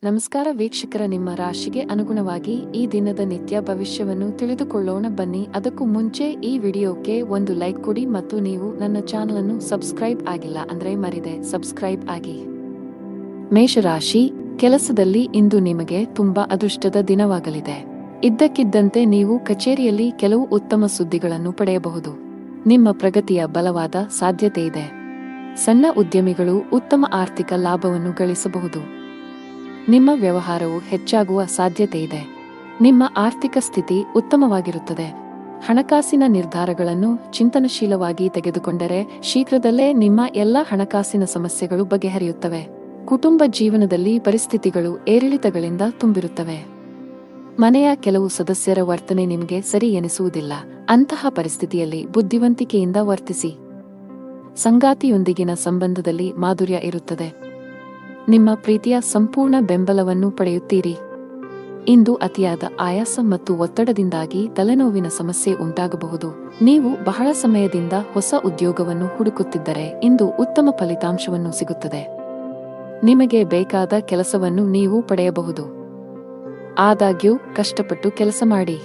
ನಮಸ್ಕಾರ ವೀಕ್ಷಕರ, ನಿಮ್ಮ ರಾಶಿಗೆ ಅನುಗುಣವಾಗಿ ಈ ದಿನದ ನಿತ್ಯ ಭವಿಷ್ಯವನ್ನು ತಿಳಿದುಕೊಳ್ಳೋಣ ಬನ್ನಿ. ಅದಕ್ಕೂ ಮುಂಚೆ ಈ ವಿಡಿಯೋಕ್ಕೆ ಒಂದು ಲೈಕ್ ಕೊಡಿ ಮತ್ತು ನೀವು ನನ್ನ ಚಾನಲ್ ಅನ್ನು ಸಬ್ಸ್ಕ್ರೈಬ್ ಆಗಿಲ್ಲ ಅಂದ್ರೆ ಮರಿದೆ ಸಬ್ಸ್ಕ್ರೈಬ್ ಆಗಿ. ಮೇಷರಾಶಿ, ಕೆಲಸದಲ್ಲಿ ಇಂದು ನಿಮಗೆ ತುಂಬಾ ಅದೃಷ್ಟದ ದಿನವಾಗಲಿದೆ. ಇದ್ದಕ್ಕಿದ್ದಂತೆ ನೀವು ಕಚೇರಿಯಲ್ಲಿ ಕೆಲವು ಉತ್ತಮ ಸುದ್ದಿಗಳನ್ನು ಪಡೆಯಬಹುದು. ನಿಮ್ಮ ಪ್ರಗತಿಯ ಬಲವಾದ ಸಾಧ್ಯತೆ ಇದೆ. ಸಣ್ಣ ಉದ್ಯಮಿಗಳು ಉತ್ತಮ ಆರ್ಥಿಕ ಲಾಭವನ್ನು ಗಳಿಸಬಹುದು. ನಿಮ್ಮ ವ್ಯವಹಾರವು ಹೆಚ್ಚಾಗುವ ಸಾಧ್ಯತೆ ಇದೆ. ನಿಮ್ಮ ಆರ್ಥಿಕ ಸ್ಥಿತಿ ಉತ್ತಮವಾಗಿರುತ್ತದೆ. ಹಣಕಾಸಿನ ನಿರ್ಧಾರಗಳನ್ನು ಚಿಂತನಶೀಲವಾಗಿ ತೆಗೆದುಕೊಂಡರೆ ಶೀಘ್ರದಲ್ಲೇ ನಿಮ್ಮ ಎಲ್ಲ ಹಣಕಾಸಿನ ಸಮಸ್ಯೆಗಳು ಬಗೆಹರಿಯುತ್ತವೆ. ಕುಟುಂಬ ಜೀವನದಲ್ಲಿ ಪರಿಸ್ಥಿತಿಗಳು ಏರಿಳಿತಗಳಿಂದ ತುಂಬಿರುತ್ತವೆ. ಮನೆಯ ಕೆಲವು ಸದಸ್ಯರ ವರ್ತನೆ ನಿಮಗೆ ಸರಿ ಎನಿಸುವುದಿಲ್ಲ. ಅಂತಹ ಪರಿಸ್ಥಿತಿಯಲ್ಲಿ ಬುದ್ಧಿವಂತಿಕೆಯಿಂದ ವರ್ತಿಸಿ. ಸಂಗಾತಿಯೊಂದಿಗಿನ ಸಂಬಂಧದಲ್ಲಿ ಮಾಧುರ್ಯ ಇರುತ್ತದೆ. ನಿಮ್ಮ ಪ್ರೀತಿಯ ಸಂಪೂರ್ಣ ಬೆಂಬಲವನ್ನು ಪಡೆಯುತ್ತೀರಿ. ಇಂದು ಅತಿಯಾದ ಆಯಾಸ ಮತ್ತು ಒತ್ತಡದಿಂದಾಗಿ ತಲೆನೋವಿನ ಸಮಸ್ಯೆ ಉಂಟಾಗಬಹುದು. ನೀವು ಬಹಳ ಸಮಯದಿಂದ ಹೊಸ ಉದ್ಯೋಗವನ್ನು ಹುಡುಕುತ್ತಿದ್ದರೆ ಇಂದು ಉತ್ತಮ ಫಲಿತಾಂಶವನ್ನು ಸಿಗುತ್ತದೆ. ನಿಮಗೆ ಬೇಕಾದ ಕೆಲಸವನ್ನು ನೀವು ಪಡೆಯಬಹುದು. ಆದಾಗ್ಯೂ ಕಷ್ಟಪಟ್ಟು ಕೆಲಸ ಮಾಡಿ.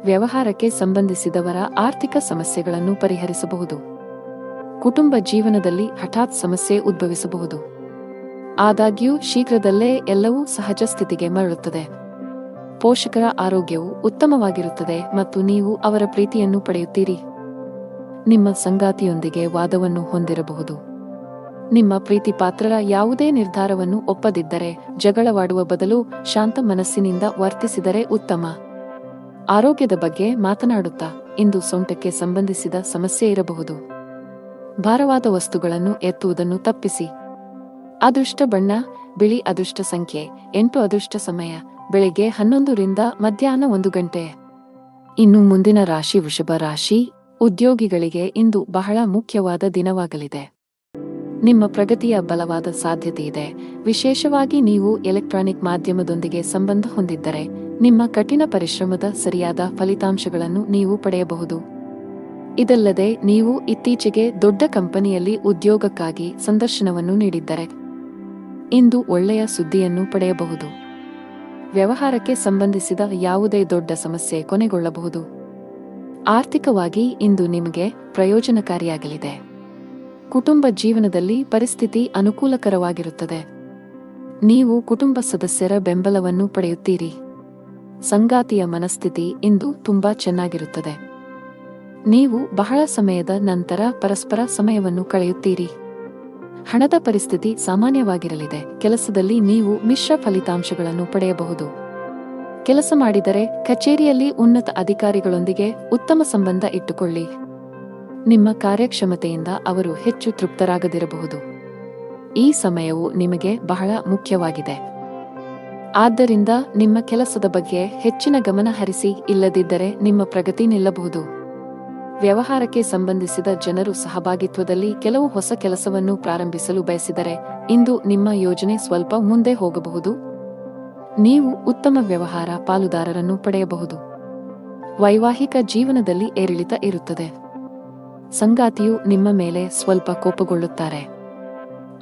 ವ್ಯವಹಾರಕ್ಕೆ ಸಂಬಂಧಿಸಿದವರ ಆರ್ಥಿಕ ಸಮಸ್ಯೆಗಳನ್ನು ಪರಿಹರಿಸಬಹುದು. ಕುಟುಂಬ ಜೀವನದಲ್ಲಿ ಹಠಾತ್ ಸಮಸ್ಯೆ ಉದ್ಭವಿಸಬಹುದು. ಆದಾಗ್ಯೂ ಶೀಘ್ರದಲ್ಲೇ ಎಲ್ಲವೂ ಸಹಜ ಸ್ಥಿತಿಗೆ ಮರಳುತ್ತದೆ. ಪೋಷಕರ ಆರೋಗ್ಯವು ಉತ್ತಮವಾಗಿರುತ್ತದೆ ಮತ್ತು ನೀವು ಅವರ ಪ್ರೀತಿಯನ್ನು ಪಡೆಯುತ್ತೀರಿ. ನಿಮ್ಮ ಸಂಗಾತಿಯೊಂದಿಗೆ ವಾದವನ್ನು ಹೊಂದಿರಬಹುದು. ನಿಮ್ಮ ಪ್ರೀತಿಪಾತ್ರರ ಯಾವುದೇ ನಿರ್ಧಾರವನ್ನು ಒಪ್ಪದಿದ್ದರೆ ಜಗಳವಾಡುವ ಬದಲು ಶಾಂತ ಮನಸ್ಸಿನಿಂದ ವರ್ತಿಸಿದರೆ ಉತ್ತಮ. ಆರೋಗ್ಯದ ಬಗ್ಗೆ ಮಾತನಾಡುತ್ತಾ ಇಂದು ಸೊಂಟಕ್ಕೆ ಸಂಬಂಧಿಸಿದ ಸಮಸ್ಯೆ ಇರಬಹುದು. ಭಾರವಾದ ವಸ್ತುಗಳನ್ನು ಎತ್ತುವುದನ್ನು ತಪ್ಪಿಸಿ. ಅದೃಷ್ಟ ಬಣ್ಣ ಬಿಳಿ. ಅದೃಷ್ಟ ಸಂಖ್ಯೆ 8. ಅದೃಷ್ಟ ಸಮಯ ಬೆಳಿಗ್ಗೆ 11 ರಿಂದ ಮಧ್ಯಾಹ್ನ 1 ಗಂಟೆ. ಇನ್ನು ಮುಂದಿನ ರಾಶಿ ವೃಷಭ ರಾಶಿ. ಉದ್ಯೋಗಿಗಳಿಗೆ ಇಂದು ಬಹಳ ಮುಖ್ಯವಾದ ದಿನವಾಗಲಿದೆ. ನಿಮ್ಮ ಪ್ರಗತಿಯ ಬಲವಾದ ಸಾಧ್ಯತೆ ಇದೆ. ವಿಶೇಷವಾಗಿ ನೀವು ಎಲೆಕ್ಟ್ರಾನಿಕ್ ಮಾಧ್ಯಮದೊಂದಿಗೆ ಸಂಬಂಧ ಹೊಂದಿದ್ದರೆ ನಿಮ್ಮ ಕಠಿಣ ಪರಿಶ್ರಮದ ಸರಿಯಾದ ಫಲಿತಾಂಶಗಳನ್ನು ನೀವು ಪಡೆಯಬಹುದು. ಇದಲ್ಲದೆ ನೀವು ಇತ್ತೀಚೆಗೆ ದೊಡ್ಡ ಕಂಪನಿಯಲ್ಲಿ ಉದ್ಯೋಗಕ್ಕಾಗಿ ಸಂದರ್ಶನವನ್ನು ನೀಡಿದ್ದರೆ ಇಂದು ಒಳ್ಳೆಯ ಸುದ್ದಿಯನ್ನು ಪಡೆಯಬಹುದು. ವ್ಯವಹಾರಕ್ಕೆ ಸಂಬಂಧಿಸಿದ ಯಾವುದೇ ದೊಡ್ಡ ಸಮಸ್ಯೆ ಕೊನೆಗೊಳ್ಳಬಹುದು. ಆರ್ಥಿಕವಾಗಿ ಇಂದು ನಿಮಗೆ ಪ್ರಯೋಜನಕಾರಿಯಾಗಲಿದೆ. ಕುಟುಂಬ ಜೀವನದಲ್ಲಿ ಪರಿಸ್ಥಿತಿ ಅನುಕೂಲಕರವಾಗಿರುತ್ತದೆ. ನೀವು ಕುಟುಂಬ ಸದಸ್ಯರ ಬೆಂಬಲವನ್ನು ಪಡೆಯುತ್ತೀರಿ. ಸಂಗಾತಿಯ ಮನಸ್ಥಿತಿ ಇಂದು ತುಂಬಾ ಚೆನ್ನಾಗಿರುತ್ತದೆ. ನೀವು ಬಹಳ ಸಮಯದ ನಂತರ ಪರಸ್ಪರ ಸಮಯವನ್ನು ಕಳೆಯುತ್ತೀರಿ. ಹಣದ ಪರಿಸ್ಥಿತಿ ಸಾಮಾನ್ಯವಾಗಿರಲಿದೆ. ಕೆಲಸದಲ್ಲಿ ನೀವು ಮಿಶ್ರ ಫಲಿತಾಂಶಗಳನ್ನು ಪಡೆಯಬಹುದು. ಕೆಲಸ ಮಾಡಿದರೆ ಕಚೇರಿಯಲ್ಲಿ ಉನ್ನತ ಅಧಿಕಾರಿಗಳೊಂದಿಗೆ ಉತ್ತಮ ಸಂಬಂಧ ಇಟ್ಟುಕೊಳ್ಳಿ. ನಿಮ್ಮ ಕಾರ್ಯಕ್ಷಮತೆಯಿಂದ ಅವರು ಹೆಚ್ಚು ತೃಪ್ತರಾಗದಿರಬಹುದು. ಈ ಸಮಯವು ನಿಮಗೆ ಬಹಳ ಮುಖ್ಯವಾಗಿದೆ. ಆದ್ದರಿಂದ ನಿಮ್ಮ ಕೆಲಸದ ಬಗ್ಗೆ ಹೆಚ್ಚಿನ ಗಮನ ಹರಿಸಿ. ಇಲ್ಲದಿದ್ದರೆ ನಿಮ್ಮ ಪ್ರಗತಿ ನಿಲ್ಲಬಹುದು. ವ್ಯವಹಾರಕ್ಕೆ ಸಂಬಂಧಿಸಿದ ಜನರು ಸಹಭಾಗಿತ್ವದಲ್ಲಿ ಕೆಲವು ಹೊಸ ಕೆಲಸವನ್ನು ಪ್ರಾರಂಭಿಸಲು ಬಯಸಿದರೆ ಇಂದು ನಿಮ್ಮ ಯೋಜನೆ ಸ್ವಲ್ಪ ಮುಂದೆ ಹೋಗಬಹುದು. ನೀವು ಉತ್ತಮ ವ್ಯವಹಾರ ಪಾಲುದಾರರನ್ನು ಪಡೆಯಬಹುದು. ವೈವಾಹಿಕ ಜೀವನದಲ್ಲಿ ಏರಿಳಿತ ಇರುತ್ತದೆ. ಸಂಗಾತಿಯು ನಿಮ್ಮ ಮೇಲೆ ಸ್ವಲ್ಪ ಕೋಪಗೊಳ್ಳುತ್ತಾರೆ.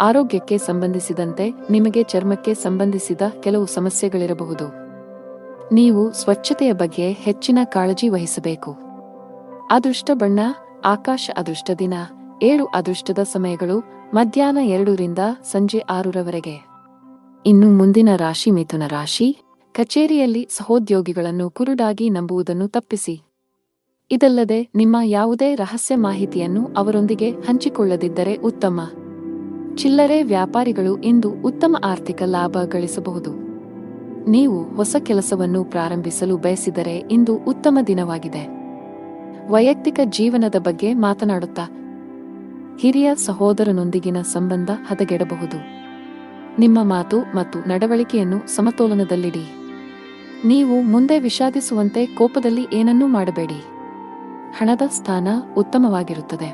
ಆರೋಗ್ಯಕ್ಕೆ ಸಂಬಂಧಿಸಿದಂತೆ ನಿಮಗೆ ಚರ್ಮಕ್ಕೆ ಸಂಬಂಧಿಸಿದ ಕೆಲವು ಸಮಸ್ಯೆಗಳಿರಬಹುದು. ನೀವು ಸ್ವಚ್ಛತೆಯ ಬಗ್ಗೆ ಹೆಚ್ಚಿನ ಕಾಳಜಿ ವಹಿಸಬೇಕು. ಅದೃಷ್ಟ ಬಣ್ಣ ಆಕಾಶ. ಅದೃಷ್ಟ ದಿನ 7. ಅದೃಷ್ಟದ ಸಮಯಗಳು ಮಧ್ಯಾಹ್ನ 2 ರಿಂದ ಸಂಜೆ 6 ರವರೆಗೆ. ಇನ್ನು ಮುಂದಿನ ರಾಶಿ ಮಿಥುನ ರಾಶಿ. ಕಚೇರಿಯಲ್ಲಿ ಸಹೋದ್ಯೋಗಿಗಳನ್ನು ಕುರುಡಾಗಿ ನಂಬುವುದನ್ನು ತಪ್ಪಿಸಿ. ಇದಲ್ಲದೆ ನಿಮ್ಮ ಯಾವುದೇ ರಹಸ್ಯ ಮಾಹಿತಿಯನ್ನು ಅವರೊಂದಿಗೆ ಹಂಚಿಕೊಳ್ಳದಿದ್ದರೆ ಉತ್ತಮ. ಚಿಲ್ಲರೆ ವ್ಯಾಪಾರಿಗಳು ಇಂದು ಉತ್ತಮ ಆರ್ಥಿಕ ಲಾಭ ಗಳಿಸಬಹುದು. ನೀವು ಹೊಸ ಕೆಲಸವನ್ನು ಪ್ರಾರಂಭಿಸಲು ಬಯಸಿದರೆ ಇಂದು ಉತ್ತಮ ದಿನವಾಗಿದೆ. ವೈಯಕ್ತಿಕ ಜೀವನದ ಬಗ್ಗೆ ಮಾತನಾಡುತ್ತಾ ಹಿರಿಯ ಸಹೋದರನೊಂದಿಗಿನ ಸಂಬಂಧ ಹದಗೆಡಬಹುದು. ನಿಮ್ಮ ಮಾತು ಮತ್ತು ನಡವಳಿಕೆಯನ್ನು ಸಮತೋಲನದಲ್ಲಿಡಿ. ನೀವು ಮುಂದೆ ವಿಷಾದಿಸುವಂತೆ ಕೋಪದಲ್ಲಿ ಏನನ್ನೂ ಮಾಡಬೇಡಿ. ಹಣದ ಸ್ಥಾನ ಉತ್ತಮವಾಗಿರುತ್ತದೆ.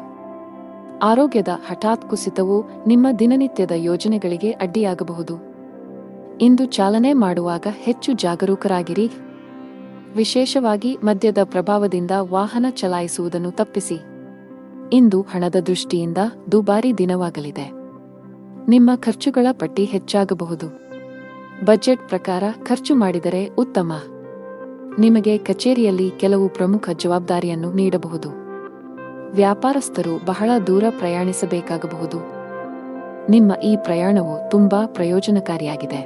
ಆರೋಗ್ಯದ ಹಠಾತ್ ಕುಸಿತವು ನಿಮ್ಮ ದಿನನಿತ್ಯದ ಯೋಜನೆಗಳಿಗೆ ಅಡ್ಡಿಯಾಗಬಹುದು. ಇಂದು ಚಾಲನೆ ಮಾಡುವಾಗ ಹೆಚ್ಚು ಜಾಗರೂಕರಾಗಿರಿ. ವಿಶೇಷವಾಗಿ ಮದ್ಯದ ಪ್ರಭಾವದಿಂದ ವಾಹನ ಚಲಾಯಿಸುವುದನ್ನು ತಪ್ಪಿಸಿ. ಇಂದು ಹಣದ ದೃಷ್ಟಿಯಿಂದ ದುಬಾರಿ ದಿನವಾಗಲಿದೆ. ನಿಮ್ಮ ಖರ್ಚುಗಳ ಪಟ್ಟಿ ಹೆಚ್ಚಾಗಬಹುದು. ಬಜೆಟ್ ಪ್ರಕಾರ ಖರ್ಚು ಮಾಡಿದರೆ ಉತ್ತಮ. ನಿಮಗೆ ಕಚೇರಿಯಲ್ಲಿ ಕೆಲವು ಪ್ರಮುಖ ಜವಾಬ್ದಾರಿಯನ್ನು ನೀಡಬಹುದು. ವ್ಯಾಪಾರಸ್ಥರು ಬಹಳ ದೂರ ಪ್ರಯಾಣಿಸಬೇಕಾಗಬಹುದು. ನಿಮ್ಮ ಈ ಪ್ರಯಾಣವು ತುಂಬಾ ಪ್ರಯೋಜನಕಾರಿಯಾಗಿದೆ.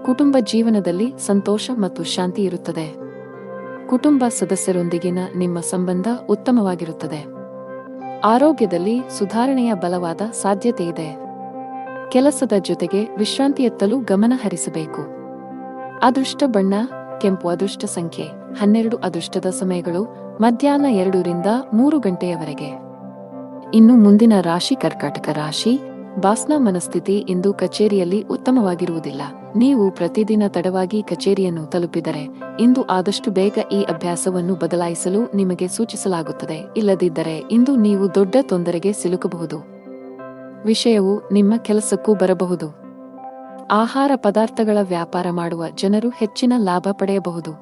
ಕುಟುಂಬ ಜೀವನದಲ್ಲಿ ಸಂತೋಷ ಮತ್ತು ಶಾಂತಿ ಇರುತ್ತದೆ. ಕುಟುಂಬ ಸದಸ್ಯರೊಂದಿಗಿನ ನಿಮ್ಮ ಸಂಬಂಧ ಉತ್ತಮವಾಗಿರುತ್ತದೆ. ಆರೋಗ್ಯದಲ್ಲಿ ಸುಧಾರಣೆಯ ಬಲವಾದ ಸಾಧ್ಯತೆಯಿದೆ. ಕೆಲಸದ ಜೊತೆಗೆ ವಿಶ್ರಾಂತಿಯತ್ತಲೂ ಗಮನ ಹರಿಸಬೇಕು. ಅದೃಷ್ಟ ಬಣ್ಣ ಕೆಂಪು. ಅದೃಷ್ಟ ಸಂಖ್ಯೆ 12. ಅದೃಷ್ಟದ ಸಮಯಗಳು ಮಧ್ಯಾಹ್ನ 2 ರಿಂದ 3 ಗಂಟೆಯವರೆಗೆ. ಇನ್ನು ಮುಂದಿನ ರಾಶಿ ಕರ್ಕಾಟಕ ರಾಶಿ. ಬಾಸ್ನ ಮನಸ್ಥಿತಿ ಇಂದು ಕಚೇರಿಯಲ್ಲಿ ಉತ್ತಮವಾಗಿರುವುದಿಲ್ಲ. ನೀವು ಪ್ರತಿದಿನ ತಡವಾಗಿ ಕಚೇರಿಯನ್ನು ತಲುಪಿದರೆ ಇಂದು ಆದಷ್ಟು ಬೇಗ ಈ ಅಭ್ಯಾಸವನ್ನು ಬದಲಾಯಿಸಲು ನಿಮಗೆ ಸೂಚಿಸಲಾಗುತ್ತದೆ. ಇಲ್ಲದಿದ್ದರೆ ಇಂದು ನೀವು ದೊಡ್ಡ ತೊಂದರೆಗೆ ಸಿಲುಕಬಹುದು. ವಿಷಯವು ನಿಮ್ಮ ಕೆಲಸಕ್ಕೂ ಬರಬಹುದು. ಆಹಾರ ಪದಾರ್ಥಗಳ ವ್ಯಾಪಾರ ಮಾಡುವ ಜನರು ಹೆಚ್ಚಿನ ಲಾಭ ಪಡೆಯಬಹುದು.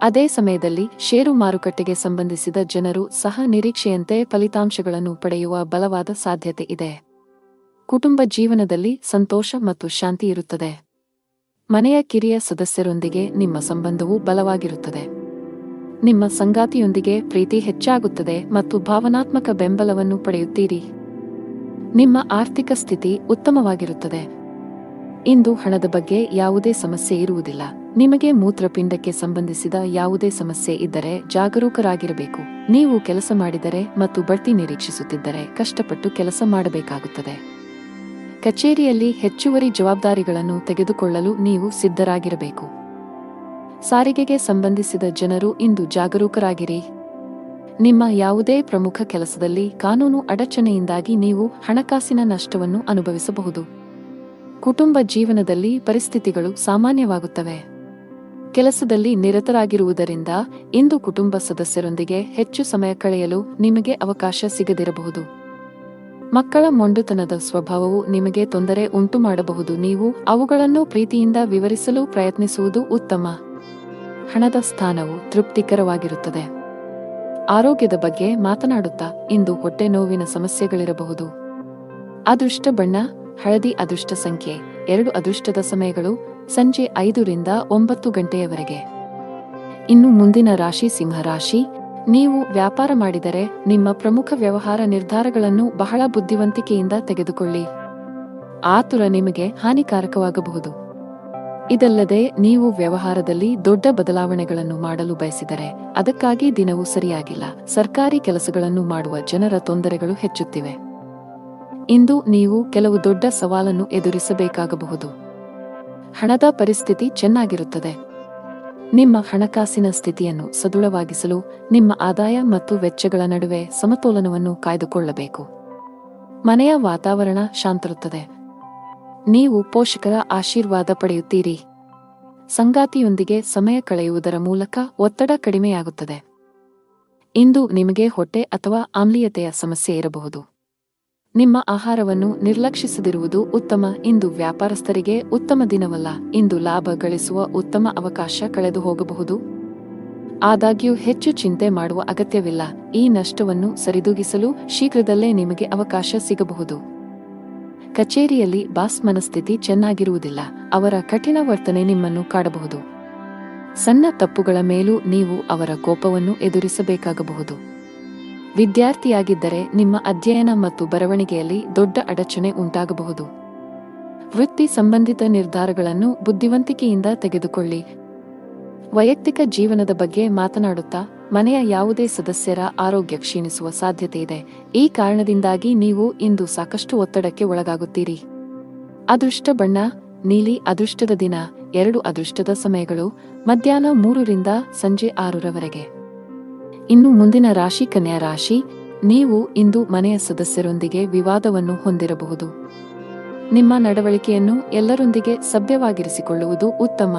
ಅದೇ ಸಮಯದಲ್ಲಿ ಷೇರು ಮಾರುಕಟ್ಟೆಗೆ ಸಂಬಂಧಿಸಿದ ಜನರು ಸಹ ನಿರೀಕ್ಷೆಯಂತೆ ಫಲಿತಾಂಶಗಳನ್ನು ಪಡೆಯುವ ಬಲವಾದ ಸಾಧ್ಯತೆ ಇದೆ. ಕುಟುಂಬ ಜೀವನದಲ್ಲಿ ಸಂತೋಷ ಮತ್ತು ಶಾಂತಿ ಇರುತ್ತದೆ. ಮನೆಯ ಕಿರಿಯ ಸದಸ್ಯರೊಂದಿಗೆ ನಿಮ್ಮ ಸಂಬಂಧವು ಬಲವಾಗಿರುತ್ತದೆ. ನಿಮ್ಮ ಸಂಗಾತಿಯೊಂದಿಗೆ ಪ್ರೀತಿ ಹೆಚ್ಚಾಗುತ್ತದೆ ಮತ್ತು ಭಾವನಾತ್ಮಕ ಬೆಂಬಲವನ್ನು ಪಡೆಯುತ್ತೀರಿ. ನಿಮ್ಮ ಆರ್ಥಿಕ ಸ್ಥಿತಿ ಉತ್ತಮವಾಗಿರುತ್ತದೆ. ಇಂದು ಹಣದ ಬಗ್ಗೆ ಯಾವುದೇ ಸಮಸ್ಯೆ ಇರುವುದಿಲ್ಲ. ನಿಮಗೆ ಮೂತ್ರಪಿಂಡಕ್ಕೆ ಸಂಬಂಧಿಸಿದ ಯಾವುದೇ ಸಮಸ್ಯೆ ಇದ್ದರೆ ಜಾಗರೂಕರಾಗಿರಬೇಕು. ನೀವು ಕೆಲಸ ಮಾಡಿದರೆ ಮತ್ತು ಬಡ್ತಿ ನಿರೀಕ್ಷಿಸುತ್ತಿದ್ದರೆ ಕಷ್ಟಪಟ್ಟು ಕೆಲಸ ಮಾಡಬೇಕಾಗುತ್ತದೆ. ಕಚೇರಿಯಲ್ಲಿ ಹೆಚ್ಚುವರಿ ಜವಾಬ್ದಾರಿಗಳನ್ನು ತೆಗೆದುಕೊಳ್ಳಲು ನೀವು ಸಿದ್ಧರಾಗಿರಬೇಕು. ಸಾರಿಗೆಗೆ ಸಂಬಂಧಿಸಿದ ಜನರು ಇಂದು ಜಾಗರೂಕರಾಗಿರಿ. ನಿಮ್ಮ ಯಾವುದೇ ಪ್ರಮುಖ ಕೆಲಸದಲ್ಲಿ ಕಾನೂನು ಅಡಚಣೆಯಿಂದಾಗಿ ನೀವು ಹಣಕಾಸಿನ ನಷ್ಟವನ್ನು ಅನುಭವಿಸಬಹುದು. ಕುಟುಂಬ ಜೀವನದಲ್ಲಿ ಪರಿಸ್ಥಿತಿಗಳು ಸಾಮಾನ್ಯವಾಗುತ್ತವೆ. ಕೆಲಸದಲ್ಲಿ ನಿರತರಾಗಿರುವುದರಿಂದ ಇಂದು ಕುಟುಂಬ ಸದಸ್ಯರೊಂದಿಗೆ ಹೆಚ್ಚು ಸಮಯ ಕಳೆಯಲು ನಿಮಗೆ ಅವಕಾಶ ಸಿಗದಿರಬಹುದು. ಮಕ್ಕಳ ಮೊಂಡುತನದ ಸ್ವಭಾವವು ನಿಮಗೆ ತೊಂದರೆ ಉಂಟುಮಾಡಬಹುದು. ನೀವು ಅವುಗಳನ್ನು ಪ್ರೀತಿಯಿಂದ ವಿವರಿಸಲು ಪ್ರಯತ್ನಿಸುವುದು ಉತ್ತಮ. ಹಣದ ಸ್ಥಾನವು ತೃಪ್ತಿಕರವಾಗಿರುತ್ತದೆ. ಆರೋಗ್ಯದ ಬಗ್ಗೆ ಮಾತನಾಡುತ್ತಾ ಇಂದು ಹೊಟ್ಟೆ ನೋವಿನ ಸಮಸ್ಯೆಗಳಿರಬಹುದು. ಅದೃಷ್ಟ ಬಣ್ಣ ಹಳದಿ. ಅದೃಷ್ಟ ಸಂಖ್ಯೆ 2. ಅದೃಷ್ಟದ ಸಮಯಗಳು ಸಂಜೆ 5 ರಿಂದ 9 ಗಂಟೆಯವರೆಗೆ. ಇನ್ನು ಮುಂದಿನ ರಾಶಿ ಸಿಂಹ ರಾಶಿ. ನೀವು ವ್ಯಾಪಾರ ಮಾಡಿದರೆ ನಿಮ್ಮ ಪ್ರಮುಖ ವ್ಯವಹಾರ ನಿರ್ಧಾರಗಳನ್ನು ಬಹಳ ಬುದ್ಧಿವಂತಿಕೆಯಿಂದ ತೆಗೆದುಕೊಳ್ಳಿ. ಆತುರ ನಿಮಗೆ ಹಾನಿಕಾರಕವಾಗಬಹುದು. ಇದಲ್ಲದೆ ನೀವು ವ್ಯವಹಾರದಲ್ಲಿ ದೊಡ್ಡ ಬದಲಾವಣೆಗಳನ್ನು ಮಾಡಲು ಬಯಸಿದರೆ ಅದಕ್ಕಾಗಿ ದಿನವೂ ಸರಿಯಾಗಿಲ್ಲ. ಸರ್ಕಾರಿ ಕೆಲಸಗಳನ್ನು ಮಾಡುವ ಜನರ ತೊಂದರೆಗಳು ಹೆಚ್ಚುತ್ತಿವೆ. ಇಂದು ನೀವು ಕೆಲವು ದೊಡ್ಡ ಸವಾಲನ್ನು ಎದುರಿಸಬೇಕಾಗಬಹುದು. ಹಣದ ಪರಿಸ್ಥಿತಿ ಚೆನ್ನಾಗಿರುತ್ತದೆ. ನಿಮ್ಮ ಹಣಕಾಸಿನ ಸ್ಥಿತಿಯನ್ನು ಸದೃಢವಾಗಿಸಲು ನಿಮ್ಮ ಆದಾಯ ಮತ್ತು ವೆಚ್ಚಗಳ ನಡುವೆ ಸಮತೋಲನವನ್ನು ಕಾಯ್ದುಕೊಳ್ಳಬೇಕು. ಮನೆಯ ವಾತಾವರಣ ಶಾಂತಿರುತ್ತದೆ. ನೀವು ಪೋಷಕರ ಆಶೀರ್ವಾದ ಪಡೆಯುತ್ತೀರಿ. ಸಂಗಾತಿಯೊಂದಿಗೆ ಸಮಯ ಕಳೆಯುವುದರ ಮೂಲಕ ಒತ್ತಡ ಕಡಿಮೆಯಾಗುತ್ತದೆ. ಇಂದು ನಿಮಗೆ ಹೊಟ್ಟೆ ಅಥವಾ ಆಮ್ಲೀಯತೆಯ ಸಮಸ್ಯೆ ಇರಬಹುದು. ನಿಮ್ಮ ಆಹಾರವನ್ನು ನಿರ್ಲಕ್ಷಿಸದಿರುವುದು ಉತ್ತಮ. ಇಂದು ವ್ಯಾಪಾರಸ್ಥರಿಗೆ ಉತ್ತಮ ದಿನವಲ್ಲ. ಇಂದು ಲಾಭ ಗಳಿಸುವ ಉತ್ತಮ ಅವಕಾಶ ಕಳೆದು ಹೋಗಬಹುದು. ಆದಾಗ್ಯೂ ಹೆಚ್ಚು ಚಿಂತೆ ಮಾಡುವ ಅಗತ್ಯವಿಲ್ಲ. ಈ ನಷ್ಟವನ್ನು ಸರಿದೂಗಿಸಲು ಶೀಘ್ರದಲ್ಲೇ ನಿಮಗೆ ಅವಕಾಶ ಸಿಗಬಹುದು. ಕಚೇರಿಯಲ್ಲಿ ಬಾಸ್ ಮನಸ್ಥಿತಿ ಚೆನ್ನಾಗಿರುವುದಿಲ್ಲ. ಅವರ ಕಠಿಣ ವರ್ತನೆ ನಿಮ್ಮನ್ನು ಕಾಡಬಹುದು. ಸಣ್ಣ ತಪ್ಪುಗಳ ಮೇಲೂ ನೀವು ಅವರ ಕೋಪವನ್ನು ಎದುರಿಸಬೇಕಾಗಬಹುದು. ವಿದ್ಯಾರ್ಥಿಯಾಗಿದ್ದರೆ ನಿಮ್ಮ ಅಧ್ಯಯನ ಮತ್ತು ಬರವಣಿಗೆಯಲ್ಲಿ ದೊಡ್ಡ ಅಡಚಣೆ ಉಂಟಾಗಬಹುದು. ವೃತ್ತಿ ಸಂಬಂಧಿತ ನಿರ್ಧಾರಗಳನ್ನು ಬುದ್ಧಿವಂತಿಕೆಯಿಂದ ತೆಗೆದುಕೊಳ್ಳಿ. ವೈಯಕ್ತಿಕ ಜೀವನದ ಬಗ್ಗೆ ಮಾತನಾಡುತ್ತಾ ಮನೆಯ ಯಾವುದೇ ಸದಸ್ಯರ ಆರೋಗ್ಯ ಕ್ಷೀಣಿಸುವ ಸಾಧ್ಯತೆಯಿದೆ. ಈ ಕಾರಣದಿಂದಾಗಿ ನೀವು ಇಂದು ಸಾಕಷ್ಟು ಒತ್ತಡಕ್ಕೆ ಒಳಗಾಗುತ್ತೀರಿ. ಅದೃಷ್ಟ ಬಣ್ಣ ನೀಲಿ. ಅದೃಷ್ಟದ ದಿನ 2. ಅದೃಷ್ಟದ ಸಮಯಗಳು ಮಧ್ಯಾಹ್ನ 3 ರಿಂದ ಸಂಜೆ 6 ರವರೆಗೆ. ಇನ್ನು ಮುಂದಿನ ರಾಶಿ ಕನ್ಯಾ ರಾಶಿ. ನೀವು ಇಂದು ಮನೆಯ ಸದಸ್ಯರೊಂದಿಗೆ ವಿವಾದವನ್ನು ಹೊಂದಿರಬಹುದು. ನಿಮ್ಮ ನಡವಳಿಕೆಯನ್ನು ಎಲ್ಲರೊಂದಿಗೆ ಸಭ್ಯವಾಗಿರಿಸಿಕೊಳ್ಳುವುದು ಉತ್ತಮ.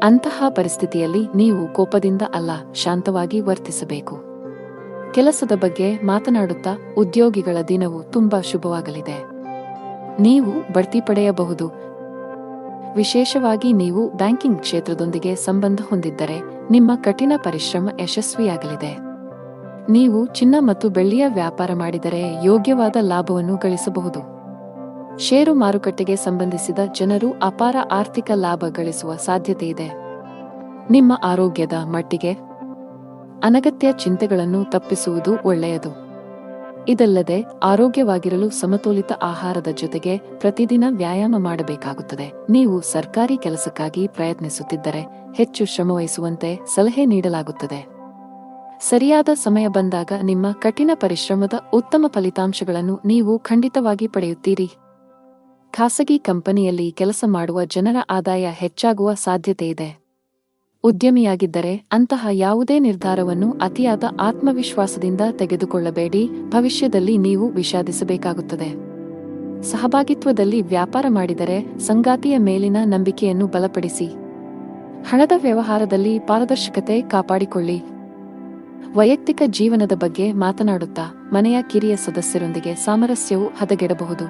ಅಂತಹ ಪರಿಸ್ಥಿತಿಯಲ್ಲಿ ನೀವು ಕೋಪದಿಂದ ಅಲ್ಲ, ಶಾಂತವಾಗಿ ವರ್ತಿಸಬೇಕು. ಕೆಲಸದ ಬಗ್ಗೆ ಮಾತನಾಡುತ್ತಾ ಉದ್ಯೋಗಿಗಳ ದಿನವು ತುಂಬಾ ಶುಭವಾಗಲಿದೆ. ನೀವು ಬಡ್ತಿ ಪಡೆಯಬಹುದು. ವಿಶೇಷವಾಗಿ ನೀವು ಬ್ಯಾಂಕಿಂಗ್ ಕ್ಷೇತ್ರದೊಂದಿಗೆ ಸಂಬಂಧ ಹೊಂದಿದ್ದರೆ ನಿಮ್ಮ ಕಠಿಣ ಪರಿಶ್ರಮ ಯಶಸ್ವಿಯಾಗಲಿದೆ. ನೀವು ಚಿನ್ನ ಮತ್ತು ಬೆಳ್ಳಿಯ ವ್ಯಾಪಾರ ಮಾಡಿದರೆ ಯೋಗ್ಯವಾದ ಲಾಭವನ್ನು ಗಳಿಸಬಹುದು. ಷೇರು ಮಾರುಕಟ್ಟೆಗೆ ಸಂಬಂಧಿಸಿದ ಜನರು ಅಪಾರ ಆರ್ಥಿಕ ಲಾಭ ಗಳಿಸುವ ಸಾಧ್ಯತೆಯಿದೆ. ನಿಮ್ಮ ಆರೋಗ್ಯದ ಮಟ್ಟಿಗೆ ಅನಗತ್ಯ ಚಿಂತೆಗಳನ್ನು ತಪ್ಪಿಸುವುದು ಒಳ್ಳೆಯದು. ಇದಲ್ಲದೆ ಆರೋಗ್ಯವಾಗಿರಲು ಸಮತೋಲಿತ ಆಹಾರದ ಜೊತೆಗೆ ಪ್ರತಿದಿನ ವ್ಯಾಯಾಮ ಮಾಡಬೇಕಾಗುತ್ತದೆ. ನೀವು ಸರ್ಕಾರಿ ಕೆಲಸಕ್ಕಾಗಿ ಪ್ರಯತ್ನಿಸುತ್ತಿದ್ದರೆ ಹೆಚ್ಚು ಶ್ರಮವಹಿಸುವಂತೆ ಸಲಹೆ ನೀಡಲಾಗುತ್ತದೆ. ಸರಿಯಾದ ಸಮಯ ಬಂದಾಗ ನಿಮ್ಮ ಕಠಿಣ ಪರಿಶ್ರಮದ ಉತ್ತಮ ಫಲಿತಾಂಶಗಳನ್ನು ನೀವು ಖಂಡಿತವಾಗಿ ಪಡೆಯುತ್ತೀರಿ. ಖಾಸಗಿ ಕಂಪನಿಯಲ್ಲಿ ಕೆಲಸ ಮಾಡುವ ಜನರ ಆದಾಯ ಹೆಚ್ಚಾಗುವ ಸಾಧ್ಯತೆಯಿದೆ. ಉದ್ಯಮಿಯಾಗಿದ್ದರೆ ಅಂತಹ ಯಾವುದೇ ನಿರ್ಧಾರವನ್ನು ಅತಿಯಾದ ಆತ್ಮವಿಶ್ವಾಸದಿಂದ ತೆಗೆದುಕೊಳ್ಳಬೇಡಿ, ಭವಿಷ್ಯದಲ್ಲಿ ನೀವು ವಿಷಾದಿಸಬೇಕಾಗುತ್ತದೆ. ಸಹಭಾಗಿತ್ವದಲ್ಲಿ ವ್ಯಾಪಾರ ಮಾಡಿದರೆ ಸಂಗಾತಿಯ ಮೇಲಿನ ನಂಬಿಕೆಯನ್ನು ಬಲಪಡಿಸಿ. ಹಣದ ವ್ಯವಹಾರದಲ್ಲಿ ಪಾರದರ್ಶಕತೆ ಕಾಪಾಡಿಕೊಳ್ಳಿ. ವೈಯಕ್ತಿಕ ಜೀವನದ ಬಗ್ಗೆ ಮಾತನಾಡುತ್ತಾ ಮನೆಯ ಕಿರಿಯ ಸದಸ್ಯರೊಂದಿಗೆ ಸಾಮರಸ್ಯವು ಹದಗೆಡಬಹುದು.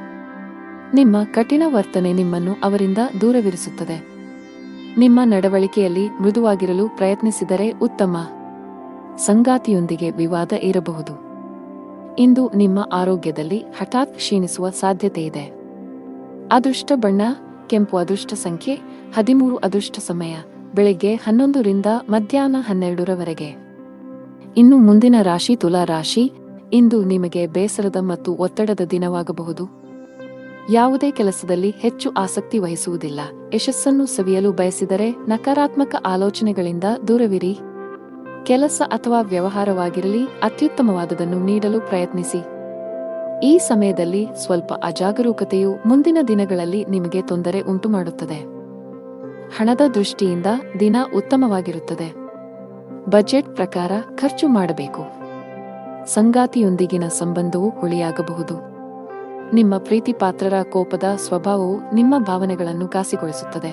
ನಿಮ್ಮ ಕಠಿಣ ವರ್ತನೆ ನಿಮ್ಮನ್ನು ಅವರಿಂದ ದೂರವಿರಿಸುತ್ತದೆ. ನಿಮ್ಮ ನಡವಳಿಕೆಯಲ್ಲಿ ಮೃದುವಾಗಿರಲು ಪ್ರಯತ್ನಿಸಿದರೆ ಉತ್ತಮ. ಸಂಗಾತಿಯೊಂದಿಗೆ ವಿವಾದ ಇರಬಹುದು. ಇಂದು ನಿಮ್ಮ ಆರೋಗ್ಯದಲ್ಲಿ ಹಠಾತ್ ಕ್ಷೀಣಿಸುವ ಸಾಧ್ಯತೆಯಿದೆ. ಅದೃಷ್ಟ ಬಣ್ಣ ಕೆಂಪು. ಅದೃಷ್ಟ ಸಂಖ್ಯೆ 13. ಅದೃಷ್ಟ ಸಮಯ ಬೆಳಗ್ಗೆ 11 ರಿಂದ ಮಧ್ಯಾಹ್ನ 12ರವರೆಗೆ. ಇನ್ನು ಮುಂದಿನ ರಾಶಿ ತುಲಾ ರಾಶಿ. ಇಂದು ನಿಮಗೆ ಬೇಸರದ ಮತ್ತು ಒತ್ತಡದ ದಿನವಾಗಬಹುದು. ಯಾವುದೇ ಕೆಲಸದಲ್ಲಿ ಹೆಚ್ಚು ಆಸಕ್ತಿ ವಹಿಸುವುದಿಲ್ಲ. ಯಶಸ್ಸನ್ನು ಸವಿಯಲು ಬಯಸಿದರೆ ನಕಾರಾತ್ಮಕ ಆಲೋಚನೆಗಳಿಂದ ದೂರವಿರಿ. ಕೆಲಸ ಅಥವಾ ವ್ಯವಹಾರವಾಗಿರಲಿ ಅತ್ಯುತ್ತಮವಾದದನ್ನು ನೀಡಲು ಪ್ರಯತ್ನಿಸಿ. ಈ ಸಮಯದಲ್ಲಿ ಸ್ವಲ್ಪ ಅಜಾಗರೂಕತೆಯು ಮುಂದಿನ ದಿನಗಳಲ್ಲಿ ನಿಮಗೆ ತೊಂದರೆ ಉಂಟುಮಾಡುತ್ತದೆ. ಹಣದ ದೃಷ್ಟಿಯಿಂದ ದಿನ ಉತ್ತಮವಾಗಿರುತ್ತದೆ. ಬಜೆಟ್ ಪ್ರಕಾರ ಖರ್ಚು ಮಾಡಬೇಕು. ಸಂಗಾತಿಯೊಂದಿಗಿನ ಸಂಬಂಧವು ಹುಳಿಯಾಗಬಹುದು. ನಿಮ್ಮ ಪ್ರೀತಿಪಾತ್ರರ ಕೋಪದ ಸ್ವಭಾವವು ನಿಮ್ಮ ಭಾವನೆಗಳನ್ನು ಘಾಸಿಗೊಳಿಸುತ್ತದೆ.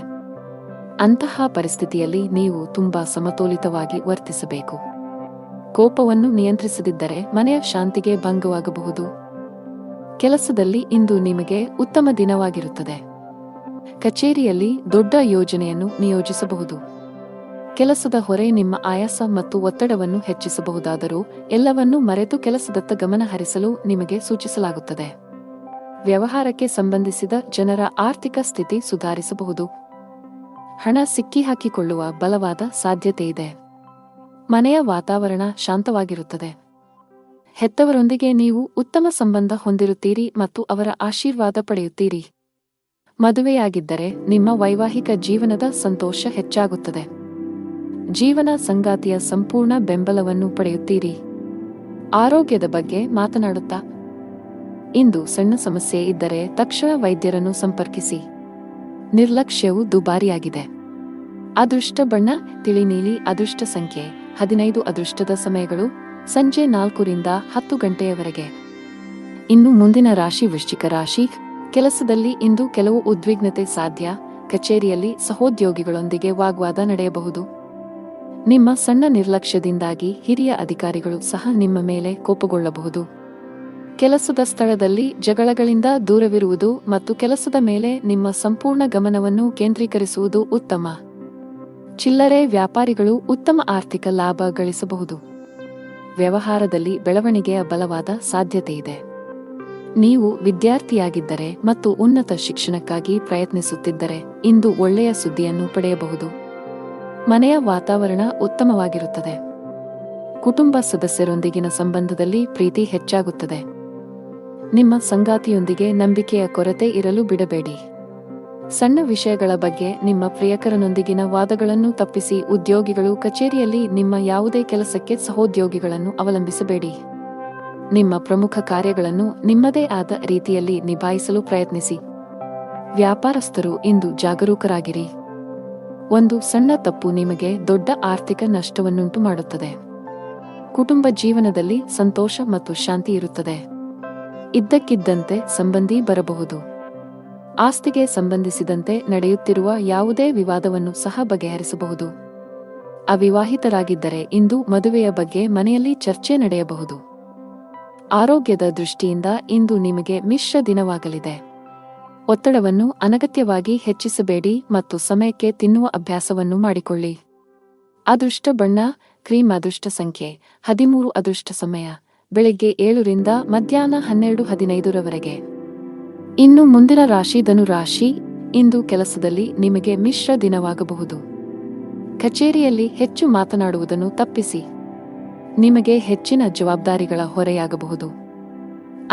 ಅಂತಹ ಪರಿಸ್ಥಿತಿಯಲ್ಲಿ ನೀವು ತುಂಬಾ ಸಮತೋಲಿತವಾಗಿ ವರ್ತಿಸಬೇಕು. ಕೋಪವನ್ನು ನಿಯಂತ್ರಿಸದಿದ್ದರೆ ಮನೆಯ ಶಾಂತಿಗೆ ಭಂಗವಾಗಬಹುದು. ಕೆಲಸದಲ್ಲಿ ಇಂದು ನಿಮಗೆ ಉತ್ತಮ ದಿನವಾಗಿರುತ್ತದೆ. ಕಚೇರಿಯಲ್ಲಿ ದೊಡ್ಡ ಯೋಜನೆಯನ್ನು ನಿಯೋಜಿಸಬಹುದು. ಕೆಲಸದ ಹೊರೆ ನಿಮ್ಮ ಆಯಾಸ ಮತ್ತು ಒತ್ತಡವನ್ನು ಹೆಚ್ಚಿಸಬಹುದಾದರೂ ಎಲ್ಲವನ್ನೂ ಮರೆತು ಕೆಲಸದತ್ತ ಗಮನ ಹರಿಸಲು ನಿಮಗೆ ಸೂಚಿಸಲಾಗುತ್ತದೆ. ವ್ಯವಹಾರಕ್ಕೆ ಸಂಬಂಧಿಸಿದ ಜನರ ಆರ್ಥಿಕ ಸ್ಥಿತಿ ಸುಧಾರಿಸಬಹುದು. ಹಣ ಸಿಕ್ಕಿಹಾಕಿಕೊಳ್ಳುವ ಬಲವಾದ ಸಾಧ್ಯತೆಯಿದೆ. ಮನೆಯ ವಾತಾವರಣ ಶಾಂತವಾಗಿರುತ್ತದೆ. ಹೆತ್ತವರೊಂದಿಗೆ ನೀವು ಉತ್ತಮ ಸಂಬಂಧ ಹೊಂದಿರುತ್ತೀರಿ ಮತ್ತು ಅವರ ಆಶೀರ್ವಾದ ಪಡೆಯುತ್ತೀರಿ. ಮದುವೆಯಾಗಿದ್ದರೆ ನಿಮ್ಮ ವೈವಾಹಿಕ ಜೀವನದ ಸಂತೋಷ ಹೆಚ್ಚಾಗುತ್ತದೆ. ಜೀವನ ಸಂಗಾತಿಯ ಸಂಪೂರ್ಣ ಬೆಂಬಲವನ್ನು ಪಡೆಯುತ್ತೀರಿ. ಆರೋಗ್ಯದ ಬಗ್ಗೆ ಮಾತನಾಡುತ್ತಾ ಇಂದು ಸಣ್ಣ ಸಮಸ್ಯೆ ಇದ್ದರೆ ತಕ್ಷಣ ವೈದ್ಯರನ್ನು ಸಂಪರ್ಕಿಸಿ. ನಿರ್ಲಕ್ಷ್ಯವು ದುಬಾರಿಯಾಗಿದೆ. ಅದೃಷ್ಟ ಬಣ್ಣ ತಿಳಿ ನೀಲಿ. ಅದೃಷ್ಟ ಸಂಖ್ಯೆ 15. ಅದೃಷ್ಟದ ಸಮಯಗಳು ಸಂಜೆ 4 ರಿಂದ 10 ಗಂಟೆಯವರೆಗೆ. ಇನ್ನು ಮುಂದಿನ ರಾಶಿ ವೃಶ್ಚಿಕ ರಾಶಿ. ಕೆಲಸದಲ್ಲಿ ಇಂದು ಕೆಲವು ಉದ್ವಿಗ್ನತೆ ಸಾಧ್ಯ. ಕಚೇರಿಯಲ್ಲಿ ಸಹೋದ್ಯೋಗಿಗಳೊಂದಿಗೆ ವಾಗ್ವಾದ ನಡೆಯಬಹುದು. ನಿಮ್ಮ ಸಣ್ಣ ನಿರ್ಲಕ್ಷ್ಯದಿಂದಾಗಿ ಹಿರಿಯ ಅಧಿಕಾರಿಗಳು ಸಹ ನಿಮ್ಮ ಮೇಲೆ ಕೋಪಗೊಳ್ಳಬಹುದು. ಕೆಲಸದ ಸ್ಥಳದಲ್ಲಿ ಜಗಳಗಳಿಂದ ದೂರವಿರುವುದು ಮತ್ತು ಕೆಲಸದ ಮೇಲೆ ನಿಮ್ಮ ಸಂಪೂರ್ಣ ಗಮನವನ್ನು ಕೇಂದ್ರೀಕರಿಸುವುದು ಉತ್ತಮ. ಚಿಲ್ಲರೆ ವ್ಯಾಪಾರಿಗಳು ಉತ್ತಮ ಆರ್ಥಿಕ ಲಾಭ ಗಳಿಸಬಹುದು. ವ್ಯವಹಾರದಲ್ಲಿ ಬೆಳವಣಿಗೆಯ ಬಲವಾದ ಸಾಧ್ಯತೆಯಿದೆ. ನೀವು ವಿದ್ಯಾರ್ಥಿಯಾಗಿದ್ದರೆ ಮತ್ತು ಉನ್ನತ ಶಿಕ್ಷಣಕ್ಕಾಗಿ ಪ್ರಯತ್ನಿಸುತ್ತಿದ್ದರೆ ಇಂದು ಒಳ್ಳೆಯ ಸುದ್ದಿಯನ್ನು ಪಡೆಯಬಹುದು. ಮನೆಯ ವಾತಾವರಣ ಉತ್ತಮವಾಗಿರುತ್ತದೆ. ಕುಟುಂಬ ಸದಸ್ಯರೊಂದಿಗಿನ ಸಂಬಂಧದಲ್ಲಿ ಪ್ರೀತಿ ಹೆಚ್ಚಾಗುತ್ತದೆ. ನಿಮ್ಮ ಸಂಗಾತಿಯೊಂದಿಗೆ ನಂಬಿಕೆಯ ಕೊರತೆ ಇರಲು ಬಿಡಬೇಡಿ. ಸಣ್ಣ ವಿಷಯಗಳ ಬಗ್ಗೆ ನಿಮ್ಮ ಪ್ರಿಯಕರನೊಂದಿಗಿನ ವಾದಗಳನ್ನು ತಪ್ಪಿಸಿ. ಉದ್ಯೋಗಿಗಳು ಕಚೇರಿಯಲ್ಲಿ ನಿಮ್ಮ ಯಾವುದೇ ಕೆಲಸಕ್ಕೆ ಸಹೋದ್ಯೋಗಿಗಳನ್ನು ಅವಲಂಬಿಸಬೇಡಿ. ನಿಮ್ಮ ಪ್ರಮುಖ ಕಾರ್ಯಗಳನ್ನು ನಿಮ್ಮದೇ ಆದ ರೀತಿಯಲ್ಲಿ ನಿಭಾಯಿಸಲು ಪ್ರಯತ್ನಿಸಿ. ವ್ಯಾಪಾರಸ್ಥರು ಇಂದು ಜಾಗರೂಕರಾಗಿರಿ. ಒಂದು ಸಣ್ಣ ತಪ್ಪು ನಿಮಗೆ ದೊಡ್ಡ ಆರ್ಥಿಕ ನಷ್ಟವನ್ನುಂಟು ಮಾಡುತ್ತದೆ. ಕುಟುಂಬ ಜೀವನದಲ್ಲಿ ಸಂತೋಷ ಮತ್ತು ಶಾಂತಿ ಇರುತ್ತದೆ. ಇದ್ದಕ್ಕಿದ್ದಂತೆ ಸಂಬಂಧಿ ಬರಬಹುದು. ಆಸ್ತಿಗೆ ಸಂಬಂಧಿಸಿದಂತೆ ನಡೆಯುತ್ತಿರುವ ಯಾವುದೇ ವಿವಾದವನ್ನು ಸಹ ಬಗೆಹರಿಸಬಹುದು. ಅವಿವಾಹಿತರಾಗಿದ್ದರೆ ಇಂದು ಮದುವೆಯ ಬಗ್ಗೆ ಮನೆಯಲ್ಲಿ ಚರ್ಚೆ ನಡೆಯಬಹುದು. ಆರೋಗ್ಯದ ದೃಷ್ಟಿಯಿಂದ ಇಂದು ನಿಮಗೆ ಮಿಶ್ರ ದಿನವಾಗಲಿದೆ. ಒತ್ತಡವನ್ನು ಅನಗತ್ಯವಾಗಿ ಹೆಚ್ಚಿಸಬೇಡಿ ಮತ್ತು ಸಮಯಕ್ಕೆ ತಿನ್ನುವ ಅಭ್ಯಾಸವನ್ನು ಮಾಡಿಕೊಳ್ಳಿ. ಅದೃಷ್ಟ ಬಣ್ಣ ಕ್ರೀಮ್. ಅದೃಷ್ಟ ಸಂಖ್ಯೆ 13. ಅದೃಷ್ಟ ಸಮಯ ಬೆಳಗ್ಗೆ 7 ರಿಂದ ಮಧ್ಯಾಹ್ನ 12:15ರವರೆಗೆ. ಇನ್ನು ಮುಂದಿನ ರಾಶಿ ಧನುರಾಶಿ. ಇಂದು ಕೆಲಸದಲ್ಲಿ ನಿಮಗೆ ಮಿಶ್ರ ದಿನವಾಗಬಹುದು. ಕಚೇರಿಯಲ್ಲಿ ಹೆಚ್ಚು ಮಾತನಾಡುವುದನ್ನು ತಪ್ಪಿಸಿ. ನಿಮಗೆ ಹೆಚ್ಚಿನ ಜವಾಬ್ದಾರಿಗಳ ಹೊರೆಯಾಗಬಹುದು.